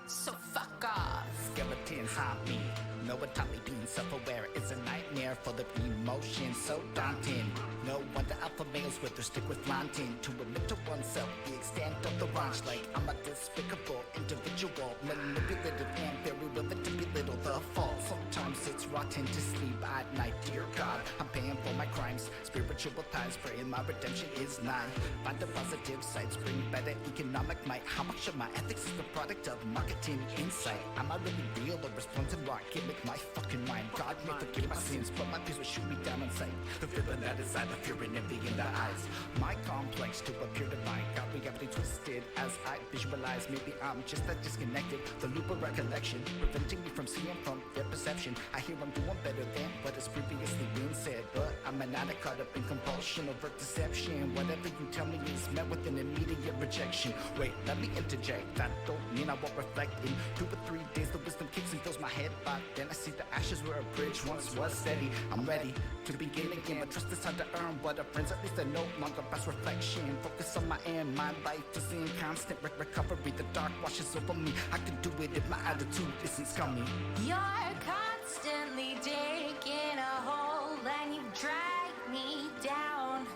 So fuck off. Skeletons haunt me. No one taught me being self-aware is a nightmare full of emotions so daunting. No wonder alpha males with their stick with flaunting to admit to oneself the extent of the raunch. Like I'm a despicable individual, manipulative and very willing to belittle the fault. Sometimes it's rotten to sleep at night. Dear God, I'm paying for my crimes. Spiritual ties, praying my redemption is nigh. Find the positive sides, bring better economic might. How much of my ethics is the product of marketing insight? Am I really real or resplendent rock? Gimmick my fucking mind. God may forgive my sins, but my peace will shoot me down on sight. The villain that is I, the fury and envy in the eyes. My complex to appear divine got reality twisted as I visualize. Maybe I'm just that disconnected. The loop of recollection preventing me from seeing from their perception. I hear I'm doing better than what has previously been said, but I'm an addict caught up in compulsion over deception. Whatever you tell me is met with an immediate rejection. Wait, let me interject. That don't mean I won't reflect. In 2 or 3 days, the wisdom kicks and fills my head back. Then I see the ashes where a bridge once was steady. I'm ready to begin again, but trust is hard to earn. But a friends, at least I no longer pass reflection. Focus on my end, my life is in constant recovery. The dark washes over me. I can do it if my attitude isn't scummy. You're constantly digging a hole and you've dragged me down.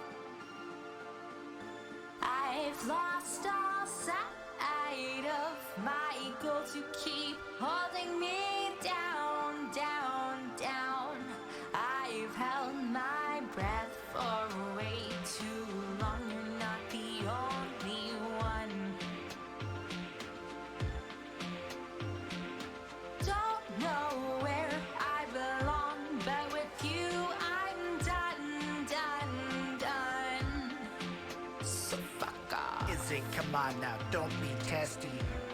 I've lost all sight of my goal to keep holding me down, down, down. I've held my breath for way too long. You're not the only one. Don't know where I belong, but with you I'm done, done, done. So fuck off. Is it? Come on now, don't be testy.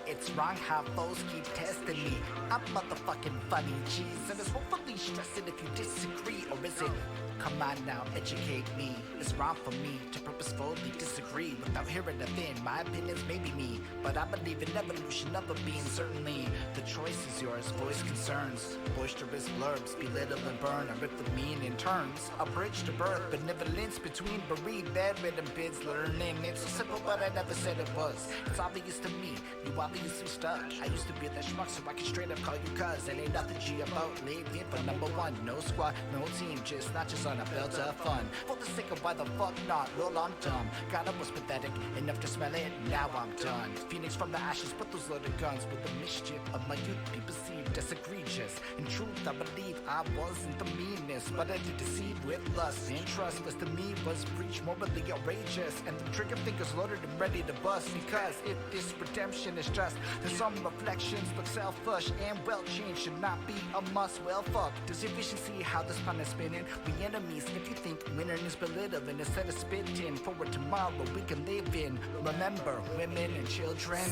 It's wrong how foes keep testing me. I'm motherfucking funny, jeez, and it's hopefully stressing if you disagree. Or is it? Come on now, educate me. It's wrong for me to purposefully disagree without hearing a thing. My opinions may be me, but I believe in evolution of a being. Certainly, the choice is yours. Voice concerns, boisterous blurbs, belittle and burn. I rip the mean in turns. A bridge to birth, benevolence between bereaved, bedridden bids. Learning it's so simple, but I never said it was. It's obvious to me, you obviously stuck. I used to be that schmuck, so I can straight up call you cuz. And ain't nothing G about living for number one. No squad, no team, just not just on a belt of fun. For the sake of why the fuck not? Well, I'm dumb. God, I was pathetic enough to smell it. Now I'm done. Phoenix from the ashes, put those loaded guns with the mischief of my youth be perceived as egregious. In truth, I believe I wasn't the meanest, but I did deceive with lust and trust. Lust to me was breach morally outrageous, and the trigger fingers loaded and ready to bust. Because if this redemption is just, then some reflections look selfish and well changed should not be a must. Well, fuck. Does your vision see how this plan is spinning? We enemies if you think winning is belittling instead of spitting forward tomorrow we can live in. Remember, women and children.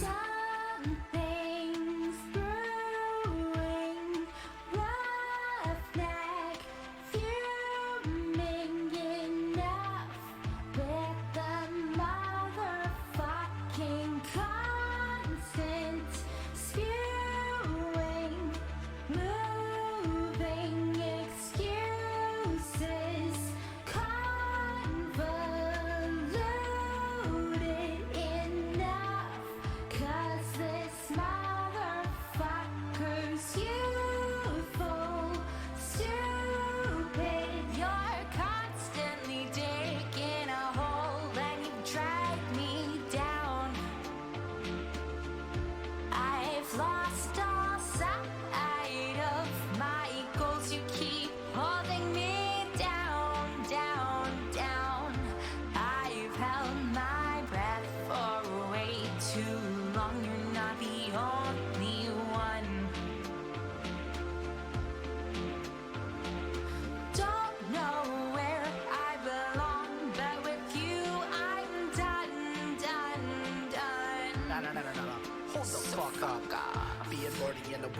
Something's brewing, roughneck, fuming enough with the motherfucking constant spewing, moving excuses, convoluted enough, 'cause this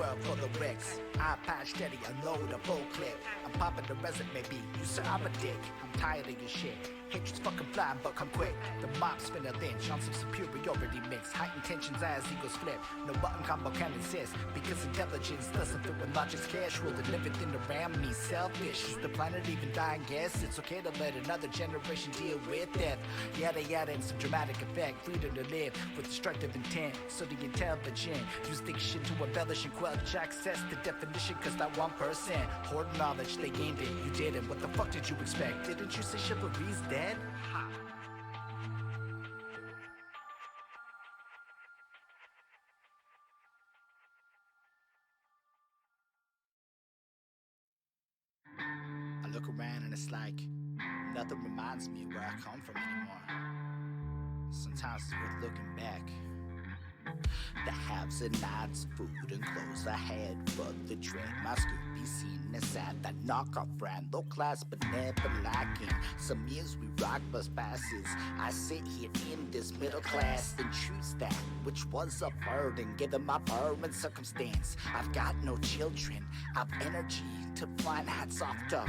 world full of wrecks. I patch steady, unload a full clip. I'm popping the resume beat, you sir, I'm a dick. I'm tired of your shit. Hatred's fucking blind, but come quick. The mob's finna lynch on some superiority mix. Heightened tensions as egos flip. No button combo can insist, because intelligence doesn't fit when logic's casual. And everything around me selfish. Is the planet even dying? Guess it's okay to let another generation deal with death. Yada yada and some dramatic effect. Freedom to live with destructive intent. So the intelligent use diction to embellish and quelch access to definition. Cause that 1% hoard knowledge, they gained it, you didn't. What the fuck did you expect? Didn't you say chivalry's dead? Ha. I look around and it's like nothing reminds me of where I come from anymore. Sometimes it's worth looking back. The haves and nots, food and clothes I had for the trade. My Scooby seen aside that knockoff brand, low class but never lacking. Some years we rock bus passes. I sit here in this middle class and choose that which was a burden given my current circumstance. I've got no children, I've energy to find hats off to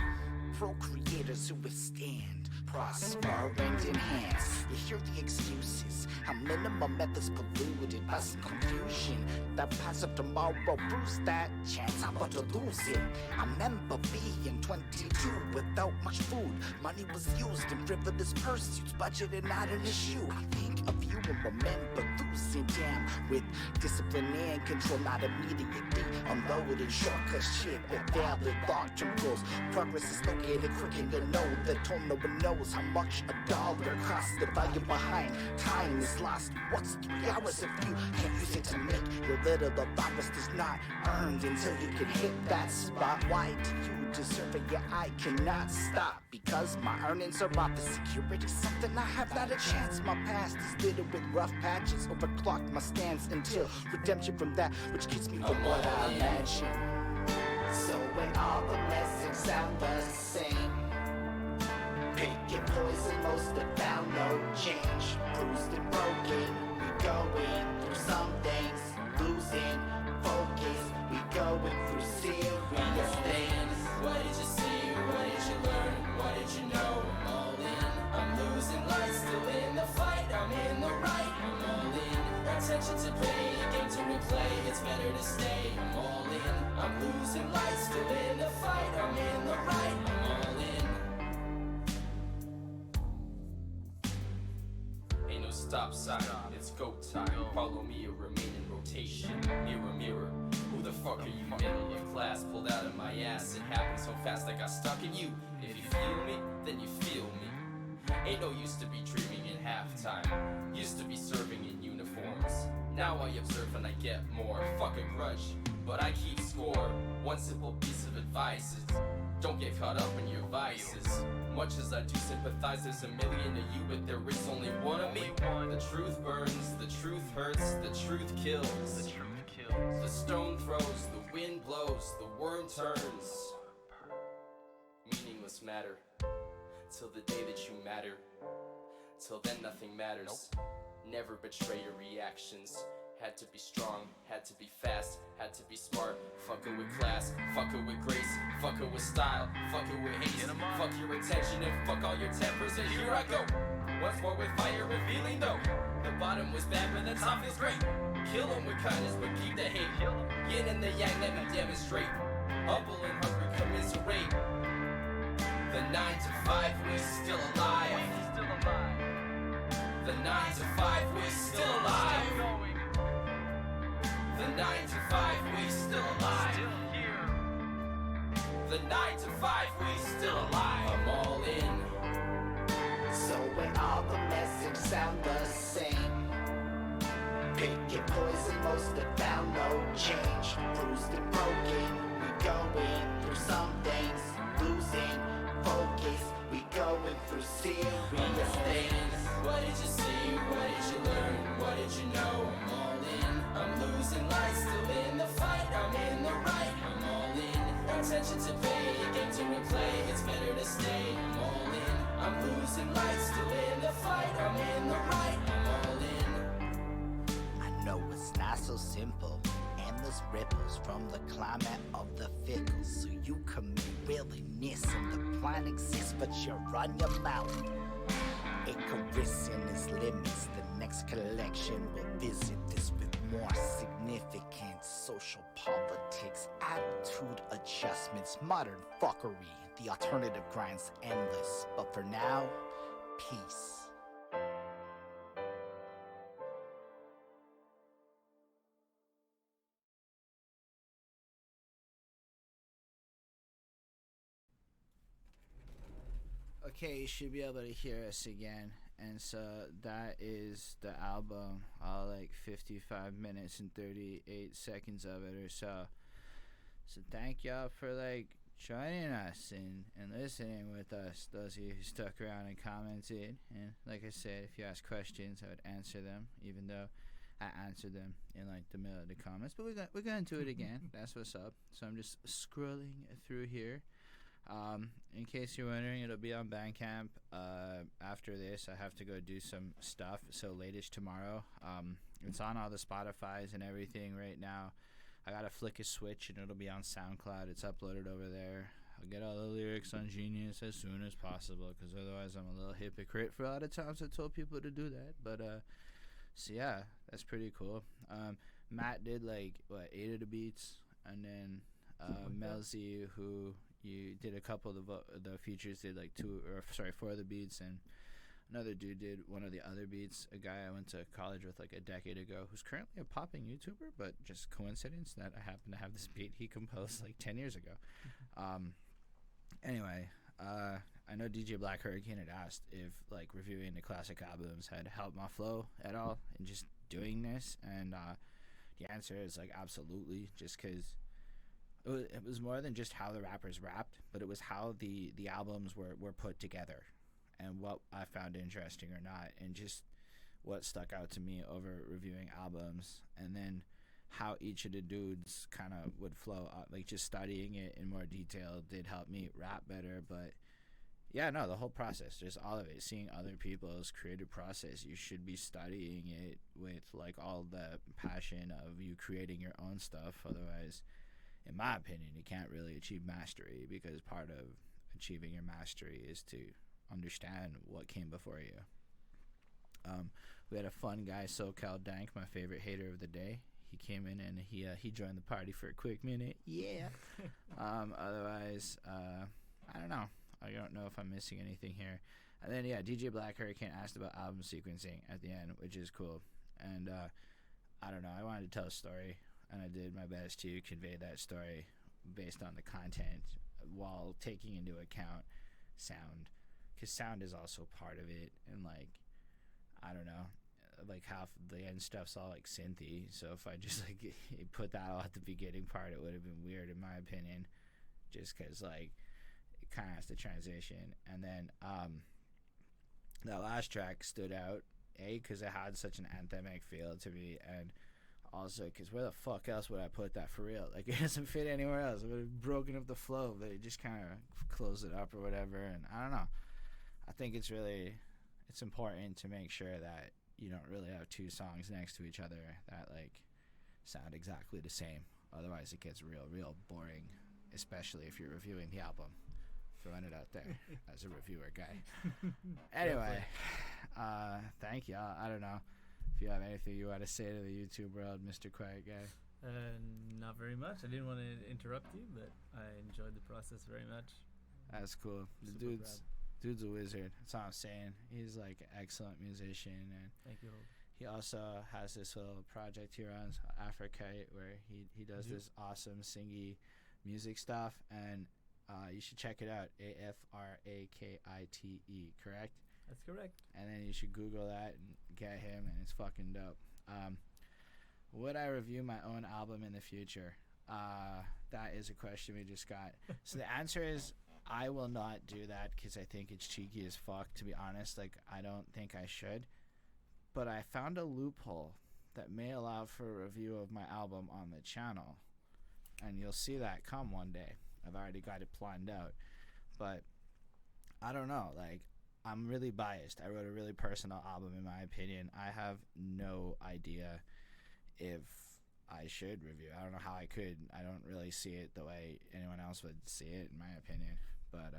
procreators who withstand, prosper and enhance. You hear the excuses, how minimum methods polluted by some confusion. That pass of tomorrow proves that chance I'm about to lose it. I remember being 22 without much food. Money was used in frivolous pursuits, budgeted not an issue. I think of you and remember losing down with discipline and control, not immediately unloaded shortcut shit with valid long-term goals. Progress is located quicker to know that no one knows how much a dollar costs. The value behind time is lost. What's 3 hours if you can't use it to make your little allowance is not earned until you can hit that spot? Why do you deserve it? Yeah, I cannot stop because my earnings are off. The security something I have not a chance. My past is littered with rough patches, overclocked my stance until redemption from that which keeps me from what I imagine. So when all the messages sound the same, picking poison, most have found no change. Bruised and broken, we going through some things. Losing focus, we going through serious things. What did you see? What did you learn? What did you know? I'm all in. I'm losing light, still in the fight. I'm in the right. I'm all in. Attention to pay, a game to replay. It's better to stay. I'm all in. I'm losing light, still in the fight. I'm in the right. I'm all in. Ain't no stop sign. It's go time. Follow me or remain in rotation. Mirror, mirror. Who the fuck are you? Middle of class, pulled out of my ass. It happened so fast I got stuck in you. If you feel me, then you feel me. Ain't no used to be dreaming in halftime. Used to be serving in uniforms. Now I observe and I get more. Fuck a grudge, but I keep score. One simple piece of advice is don't get caught up in your vices. Much as I do sympathize, there's a million of you, but there is only one of me. The truth burns, the truth hurts, the truth kills. The truth kills. The stone throws, the wind blows, the worm turns. Meaningless matter, till the day that you matter. Till then nothing matters. Never betray your reactions. Had to be strong, had to be fast, had to be smart. Fuck it with class, fuck it with grace, fuck it with style, fuck it with haste. Fuck your attention and fuck all your tempers, and here I go. Once more with fire revealing though. The bottom was bad but the top is great. Kill them with kindness but keep the hate. Yin and the yang, let me demonstrate. Humble and hungry commiserate. The 9 to 5, we still alive. The 9 to 5, we still alive. The 9 to 5, we still alive. The 9 to 5, we still alive. I'm all in. So when all the messages sound the same, picking poison, most have found no change. Bruised and broken, we going through some things. Losing focus, we going through serious things. What did you see? What did you learn? What did you know? I'm all in. I'm losing light, still in the fight. I'm in the right. I'm all in. Attention to pay, a game to replay. It's better to stay. I'm all in. I'm losing light, still in the fight. I'm in the right. I'm all in. I know it's not so simple, and endless ripples from the climate of the fickle. So you commit willingness and the plan exists, but you run your mouth. Icarus in its limits. The next collection will visit this with more significant social politics, attitude adjustments, modern fuckery. The alternative grind's endless, but for now, peace. Okay, you should be able to hear us again. And so that is the album, all like 55 minutes and 38 seconds of it or so. So thank y'all for like joining us and listening with us, those of you who stuck around and commented. And like I said, if you ask questions, I would answer them, even though I answered them in like the middle of the comments. But we're going to do it again. That's what's up. So I'm just scrolling through here. In case you're wondering, it'll be on Bandcamp. After this, I have to go do some stuff, so latest tomorrow. It's on all the Spotify's and everything right now. I gotta flick a switch and it'll be on SoundCloud. It's uploaded over there. I'll get all the lyrics on Genius as soon as possible, because otherwise I'm a little hypocrite for a lot of times. I told people to do that, but so yeah, that's pretty cool. Matt did like 8 of the beats, and then Melzi, who you did a couple of the features, did like 4 of the beats, and another dude did one of the other beats. A guy I went to college with like a decade ago, who's currently a popping YouTuber, but just coincidence that I happen to have this beat he composed like 10 years ago. Anyway, I know DJ Black Hurricane had asked if like reviewing the classic albums had helped my flow at all in just doing this, and the answer is like absolutely, just because it was more than just how the rappers rapped, but it was how the albums were put together and what I found interesting or not, and just what stuck out to me over reviewing albums, and then how each of the dudes kind of would flow out. Like just studying it in more detail did help me rap better. But yeah, no, the whole process, just all of it, seeing other people's creative process, you should be studying it with like all the passion of you creating your own stuff. Otherwise, in my opinion, you can't really achieve mastery, because part of achieving your mastery is to understand what came before you. We had a fun guy, SoCal Dank, my favorite hater of the day. He came in and he joined the party for a quick minute. Yeah. Otherwise, I don't know. I don't know if I'm missing anything here. And then, yeah, DJ Black Hurricane asked about album sequencing at the end, which is cool. And I don't know. I wanted to tell a story, and I did my best to convey that story based on the content while taking into account sound, because sound is also part of it. And like, I don't know, like half the end stuff's all like synthy, so if I just like put that all at the beginning part, it would have been weird in my opinion, just because like it kind of has to transition. And then that last track stood out, because it had such an anthemic feel to me, and also because where the fuck else would I put that for real? Like, it doesn't fit anywhere else. I would have broken up the flow, but it just kind of closed it up or whatever. And I don't know, I think it's important to make sure that you don't really have two songs next to each other that like sound exactly the same. Otherwise it gets real boring, especially if you're reviewing the album. Throwing it out there as a reviewer guy. Anyway, thank y'all. I don't know if you have anything you want to say to the YouTube world, Mr. Quiet Guy. Not very much. I didn't want to interrupt you, but I enjoyed the process very much. That's cool. The dude's a wizard. That's all I'm saying. He's like an excellent musician, and thank you. He also has this little project here on Afrakite where he does this awesome singy music stuff, and you should check it out. Afrakite, correct? That's correct. And then you should Google that and get him, and it's fucking dope. Would I review my own album in the future? That is a question we just got. So the answer is I will not do that, because I think it's cheeky as fuck, to be honest. Like, I don't think I should. But I found a loophole that may allow for a review of my album on the channel, and you'll see that come one day. I've already got it planned out. But I don't know, like, I'm really biased. I wrote a really personal album, in my opinion. I have no idea if I should review. I don't know how I could. I don't really see it the way anyone else would see it, in my opinion. But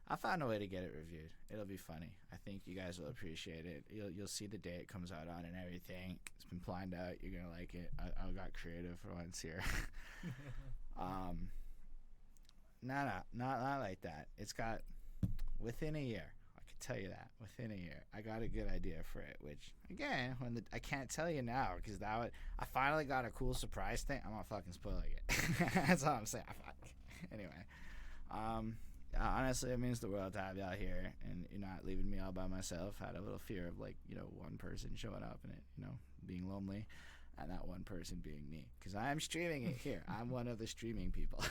I found a way to get it reviewed. It'll be funny. I think you guys will appreciate it. You'll see the day it comes out on and everything. It's been planned out. You're gonna like it. I got creative for once here. Not like that. It's got within a year. I can tell you that within a year, I got a good idea for it. Which again, I can't tell you now because I finally got a cool surprise thing. I'm not fucking spoiling it. That's all I'm saying. Anyway, honestly, it means the world to have y'all here, and you're not leaving me all by myself. I had a little fear of one person showing up and it, being lonely, and that one person being me, because I am streaming it here. I'm one of the streaming people.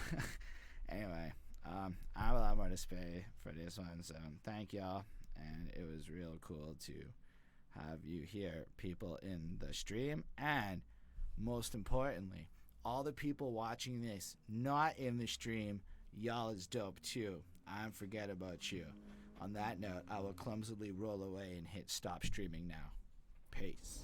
Anyway, I have a lot more to say for this one, so thank y'all, and it was real cool to have you here, people in the stream, and most importantly, all the people watching this not in the stream. Y'all is dope too. I don't forget about you. On that note, I will clumsily roll away and hit stop streaming now. Peace.